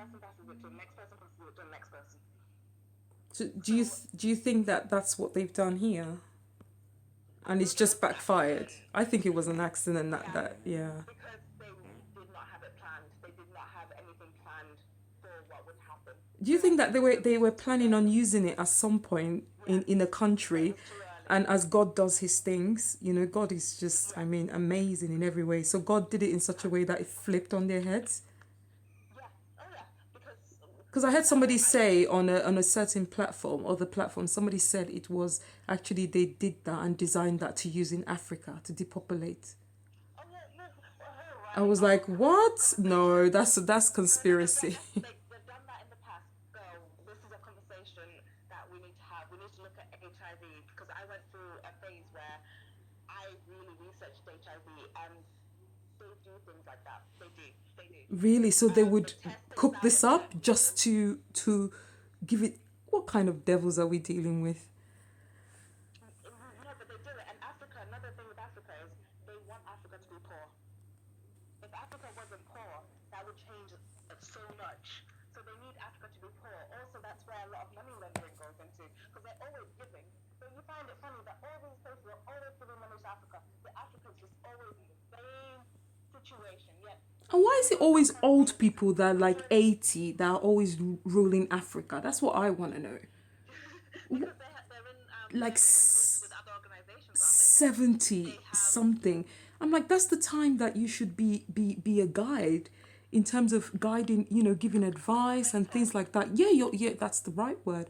person passes it to the next person, passes it to the next person. So do you think that that's what they've done here, I and it's think it just was an backfired? accident. I think it was an accident. Yeah, That yeah. because they did not have it planned. They did not have anything planned for what would happen. Do you So I think that think it they was were just too planning on early. using it at some point Yes, in a but it country, was too early. and as God does His things, God is just, I Yeah, mean, amazing in every way. So God did it in such a way that it flipped on their heads. yeah, oh yeah. Because Because I heard now somebody I say on a certain platform, or the platform, somebody said it was actually they did that and designed that to use in Africa to depopulate. oh yeah, no, oh I right, was oh like, what? No, that's no, no, no, conspiracy. they've done that in the past. Girl, this is a conversation that we need to have. We need to look at HIV because I went through a phase where I really researched HIV and they do things like that. They do. Really? So they They would test things cook out this in up just laboratories. to give it. What kind of devils are we dealing with? No, but they do it. And Africa, another thing with Africa is they want Africa to be poor. If Africa wasn't poor, that would change so much. So they need Africa to be poor. Also, that's where a lot of money laundering goes into because they're always giving. So you find it funny that all these places are always giving money to Africa. The Africans just always in the same situation. Yet And why you is it go to a always country, old people that are like majority 80 that are always ruling Africa? That's what I want to know. because Like they're in cahoots with other organizations, aren't they? 70 They have something. I'm like, that's the time that you should be a guide in terms of guiding, giving advice and things mentors, like that. Yeah, that's the right word.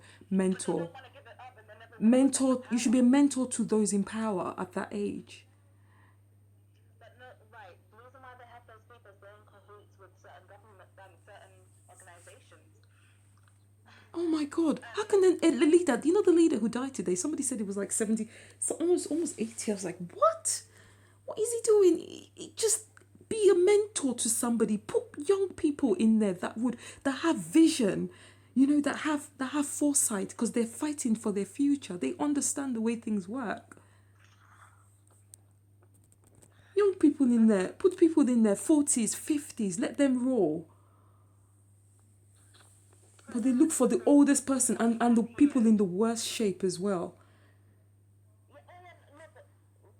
but they Mentor. don't want to give it up, and they're never going to give up the Mentor, you should be power. a mentor to those in power at that age. But no, right. The reason why they have those people is they're in cahoots with certain government and certain organizations. Oh my God. How Um, can a leader, the leader who died today, somebody said it was like 70, so almost 80. I was like, what? What is he doing? Just be a mentor to somebody. Put young people in there that have vision, that have foresight because they're fighting for their future. They understand the way things work. Young people in there, put people in their 40s, 50s, let them roll. But they look for the so oldest person what we and the have people here, in the worst shape as well. yeah, no, but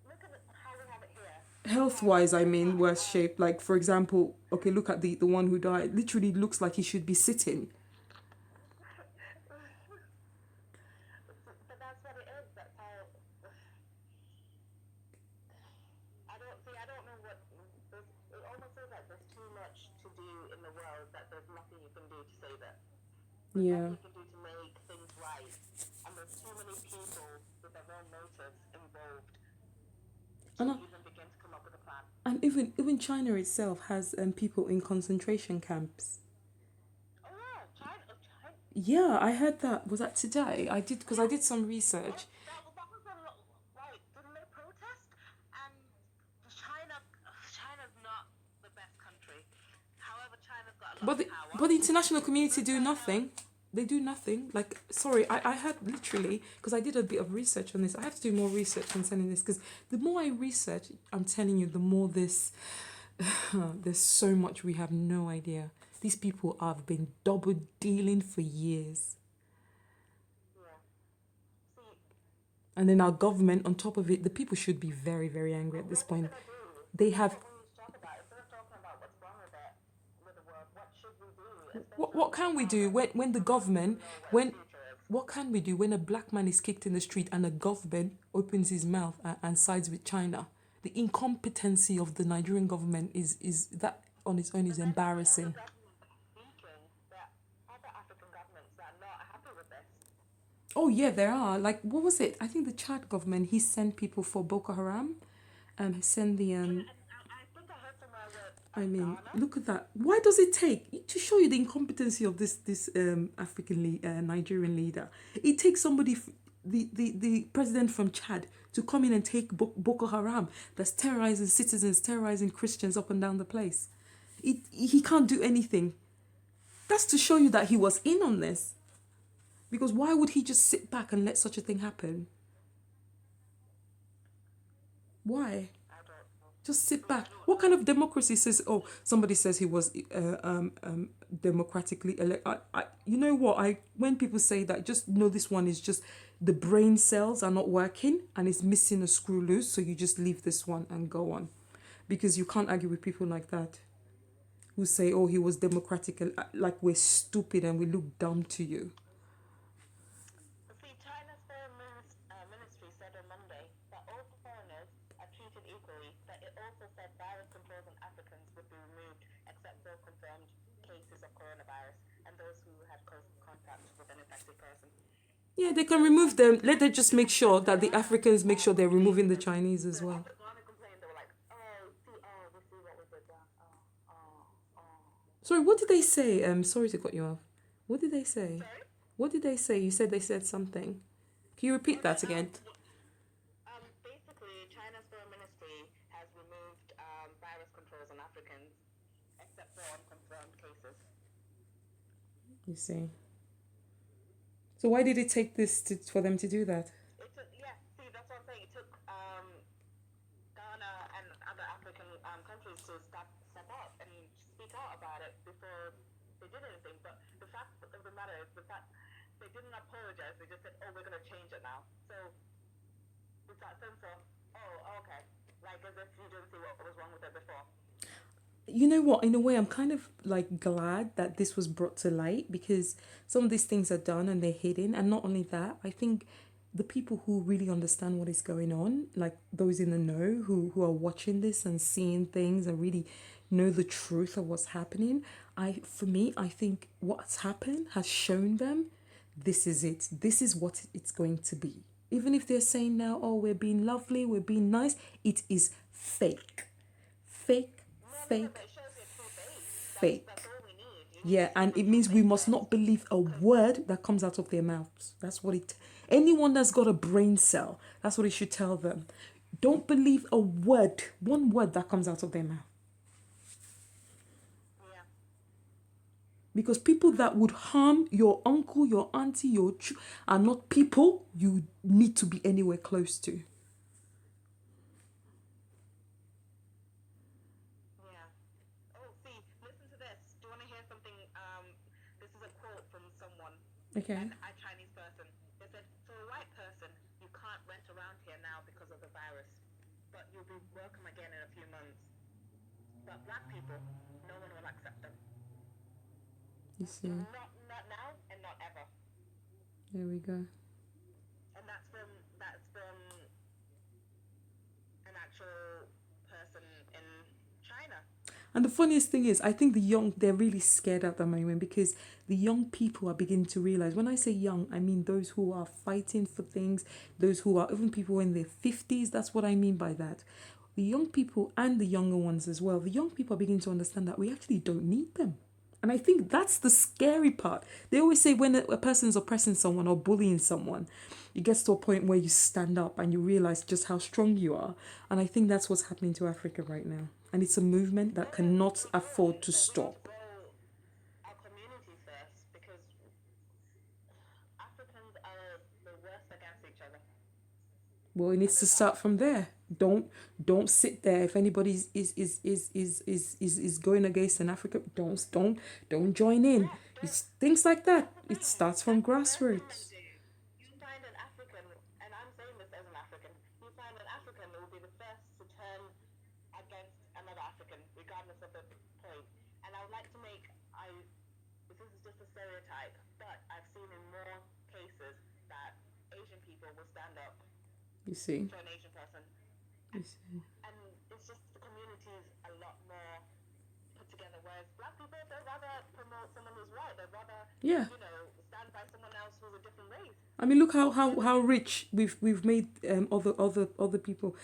look at how we have it here. We Health have wise, I a mean, lot worst of, shape. Like, for example, okay, look at the one who died. Literally looks like he should be sitting. but that's what it is. That's how. I don't know what. It almost feels like there's too much to do in the world that there's nothing you can do to save it. There's Yeah. nothing you can do to make things right. And there's too many people with their own motives involved to And even begin to come up with a plan. and even China itself has people in concentration camps. Oh yeah, China. Yeah, I heard that. Was that today? I did because I Yeah, did some research. that was a lot. Right, didn't they protest? And China's not the best country. However, China's got a lot But of the, power. but the international community Look do at how. nothing. They do nothing. Like, sorry, I had literally, because I did a bit of research on this. I have to do more research concerning this because the more I research, I'm telling you, the more there's so much we have no idea. These people have been double dealing for years. Yeah. See, And then our government, on top of it, the people should be very, very angry at what this what point. should I do? They That's have what we need to talk about. Instead of talking about what's wrong with it, with the world, what should we do? what Especially what right can we now do that when the we don't even government know what the when future is. what can we do when a black man is kicked in the street and the government opens his mouth and sides with China? The incompetency of the Nigerian government is that on its own is But then you see other embarrassing. governments speaking that other African governments that are not happy with this. Oh yeah, there are. Like, what was it? I think the Chad government, he sent people for Boko Haram. He sent the Oh yeah, and I think I heard somewhere with I mean, Ghana. look at that. Why does it take to show you the incompetency of this African Nigerian leader? It takes somebody, the president from Chad, to come in and take Boko Haram that's terrorizing citizens, terrorizing Christians up and down the place. He can't do anything. That's to show you that he was in on this. Because why would he just sit back and let such a thing happen? Why? I don't know. Just sit back. What kind of democracy says, oh, somebody says he was democratically elected? You know what? When people say that, just know this one is just the brain cells are not working and it's missing a screw loose. So you just leave this one and go on. Because you can't argue with people like that who say, oh, he was democratic, like we're stupid and we look dumb to you. See, China's ministry said on Monday that all foreigners are treated equally, but it also said virus controls on Africans would be removed except for confirmed cases of coronavirus and those who had close contact with an infected person. Yeah, they can remove them. Let them just make sure that the Africans make sure they're removing the Chinese as well. Sorry, what did they say? Sorry to cut you off. What did they say? Sorry? What did they say? You said they said something. Can you repeat that again? Basically, China's foreign ministry has removed virus controls on Africans, except for unconfirmed cases. You see. So why did it take this for them to do that? See, that's what I'm saying. It took Ghana and other African countries to step up and speak out about it before they did anything. But the fact of the matter is the fact they didn't apologize. They just said, "Oh, we're going to change it now." So it's that sense of, "Oh, okay," like as if you didn't see what was wrong with it before. You know what? In a way, I'm kind of like glad that this was brought to light because some of these things are done and they're hidden. And not only that, I think the people who really understand what is going on, like those in the know who are watching this and seeing things and really know the truth of what's happening, I think what's happened has shown them this is it. This is what it's going to be. Even if they're saying now, oh, we're being lovely, we're being nice, it is fake. Fake. Yeah, and it means we must not believe a word that comes out of their mouths. That's what it. Anyone that's got a brain cell, that's what it should tell them. Don't believe a word, one word that comes out of their mouth. Yeah. Because people that would harm your uncle, your auntie, are not people you need to be anywhere close to. Okay. A Chinese person. They said, for a white person, you can't rent around here now because of the virus, but you'll be welcome again in a few months. But black people, no one will accept them. You see. Not now and not ever. There we go. And that's from an actual person in China. And the funniest thing is, I think they're really scared at the moment because the young people are beginning to realize, when I say young, I mean those who are fighting for things, those who are even people in their 50s, that's what I mean by that. The young people and the younger ones as well, the young people are beginning to understand that we actually don't need them. And I think that's the scary part. They always say when a person's oppressing someone or bullying someone, it gets to a point where you stand up and you realize just how strong you are. And I think that's what's happening to Africa right now. And it's a movement that cannot afford to stop. Our community first, because Africans are the worst against each other. Well, it needs to start from there. Don't sit there. If anybody is going against an Africa, don't join in. It's things like that. It starts from grassroots. You find an African, and I'm saying this as an African, you find an African who will be the first to turn against another African, regardless of the point. And I would like to this is just a stereotype, but I've seen in more cases that Asian people will stand up. You see. To an Asian person. You see. And it's just the community is a lot more put together, whereas black people, they'd rather promote someone who's white. They'd rather, stand by someone else who's a different race. I mean, look how rich we've made other people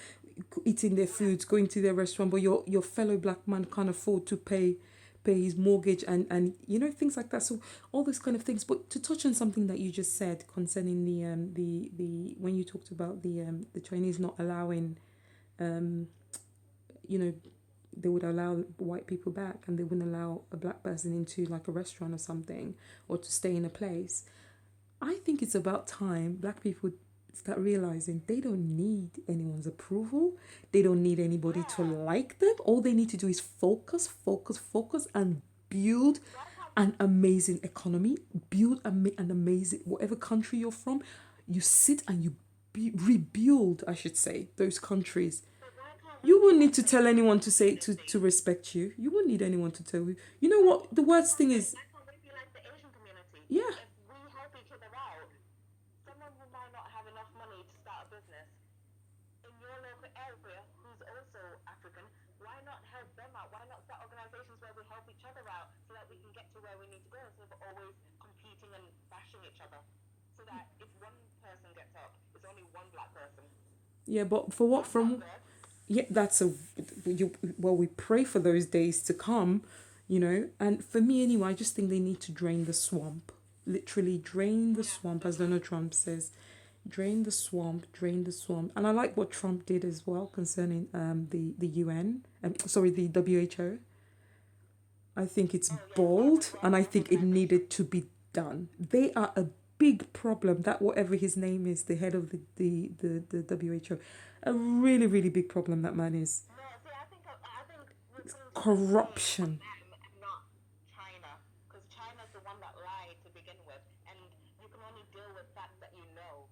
eating their foods, going to their restaurant, but your fellow black man can't afford to pay his mortgage and things like that. So all those kind of things. But to touch on something that you just said concerning the when you talked about the Chinese not allowing, they would allow white people back and they wouldn't allow a black person into like a restaurant or something or to stay in a place. I think it's about time black people start realizing they don't need anyone's approval. They don't need anybody to like them. All they need to do is focus, and build an amazing economy, build an amazing, whatever country you're from, you sit and you rebuild, I should say, those countries. You wouldn't need to tell anyone to say to respect you. You wouldn't need anyone to tell you. You know what? The worst thing is, Why can't we be like the Asian community? yeah, If we help each other out, someone who might not have enough money to start a business in your local area who's also African, why not help them out? Why not start organizations where we help each other out so that we can get to where we need to go instead of always competing and bashing each other? So that if one person gets up, it's only one black person. yeah. But for what? That's not From good. yeah, that's a well. We pray for those days to come, And for me, anyway, I just think they need to drain the swamp. Literally, drain the swamp, as Donald Trump says. Drain the swamp, drain the swamp. And I like what Trump did as well concerning the UN. Sorry, the WHO. I think it's Oh yeah, bold, and I think it Robert. needed to be done. They are a big problem. That whatever his name is, the head of the WHO, a really really big problem. That man is No, see, I think we're putting too much blame on corruption. them and not China, because China's the one that lied to begin with, and you can only deal with facts that you know.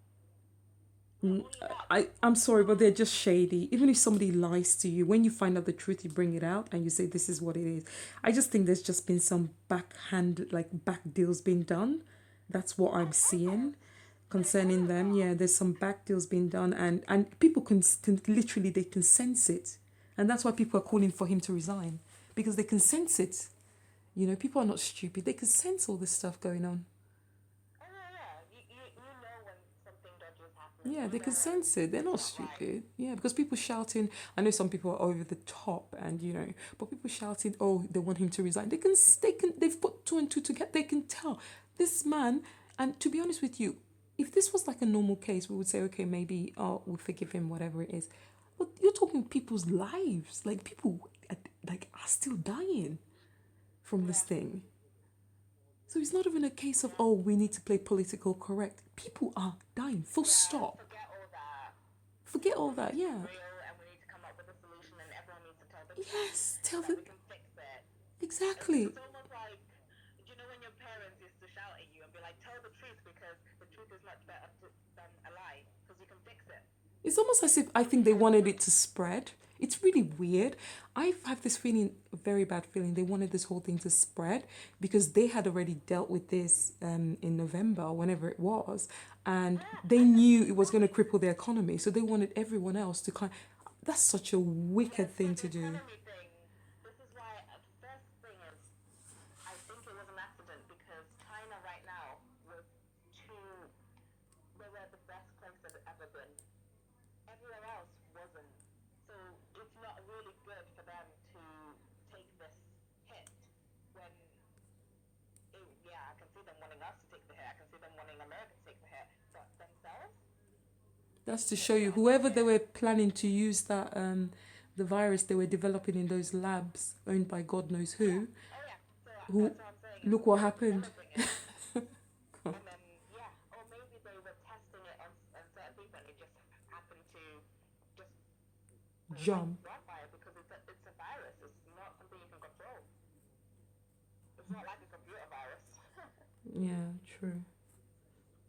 Not only that, I'm sorry, but they're just shady. Even if somebody lies to you, when you find out the truth, you bring it out and you say this is what it is. I just think there's just been some backhand, like back deals being done. That's what I'm seeing concerning them. Yeah, there's some back deals being done, and people can literally they can sense it, and that's why people are calling for him to resign because they can sense it. People are not stupid. They can sense all this stuff going on. oh yeah, you know when something dodgy is happening. Yeah, You they can know when sense it. They're it's not not right. stupid. Yeah, because people shouting. I know some people are over the top, and but people shouting, "Oh, they want him to resign." They've put two and two together. They can tell this man. And to be honest with you, if this was like a normal case, we would say, okay, maybe, oh, we'll forgive him, whatever it is. But you're talking people's lives. Like people, are still dying from this Yeah, thing. So it's not even a case of, yeah, oh, we need to play political correct. People are dying. Full yeah. stop. Forget all that. Forget all We need that. to be Yeah. real, and we need to come up with a solution, and everyone needs to tell the truth Yes. so Tell that them we can fix it. exactly. It's almost like, when your parents used to shout at you and be like, tell the truth because the truth is much better than a lie because you can fix it. It's almost as if I So we think need they to tell the wanted it truth. to spread. It's really weird. I have this feeling, a very bad feeling. They wanted this whole thing to spread because they had already dealt with this in November, whenever it was, and Yeah, they and knew it was going to cripple the economy. So they wanted everyone else to kind. That's such a yes, wicked so thing the to do. economy thing, this is why the first thing is, I think it was an accident because China right now was too, they were the best place they've ever been. Everywhere else wasn't. So it's not really good for them to take this hit when yeah, I can see them wanting us to take the hit. I can see them wanting America to take the hit, but themselves, That's to they show don't you want to take the whoever they hit. were planning to use that the virus they were developing in those labs owned by God knows Yeah. who. Oh yeah. So Who that's what I'm saying. look Who what they were happened. developing it, and then yeah, or maybe they were testing it on certain people, and it just happened to just light Jump. wildfire because it's a virus. It's not something you can control. It's not like a computer virus. Yeah, true.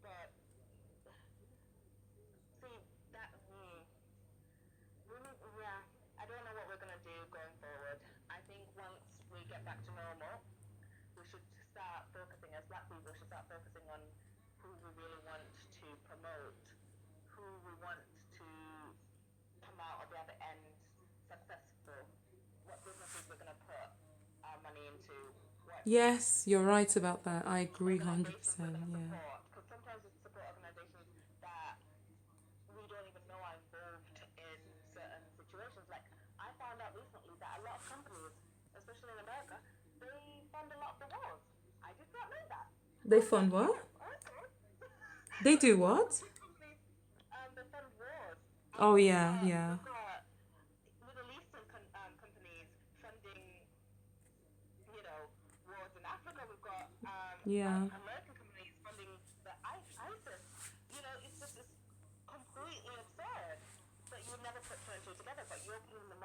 But see that. Yeah, I don't know what we're gonna do going forward. I think once we get back to normal, we should start focusing as black people. Should start focusing on who we really want to promote, who we want to come out of the other end successful, what businesses we're gonna put our money into, what Yes, you're right about that. I agree organizations we're 100%. gonna Yeah. support. Because sometimes we support organizations that we don't even know are involved in certain situations. Like I found out recently that a lot of companies, especially in America, they fund a lot of the wars. I did not know that. They I was fund like, what? oh, okay. They do A lot of what? big companies, they fund wars. Oh, We've yeah, got yeah. we've got Middle Eastern companies funding, wars in Africa. We've got Yeah. American companies funding the ISIS. It's just Ethiopian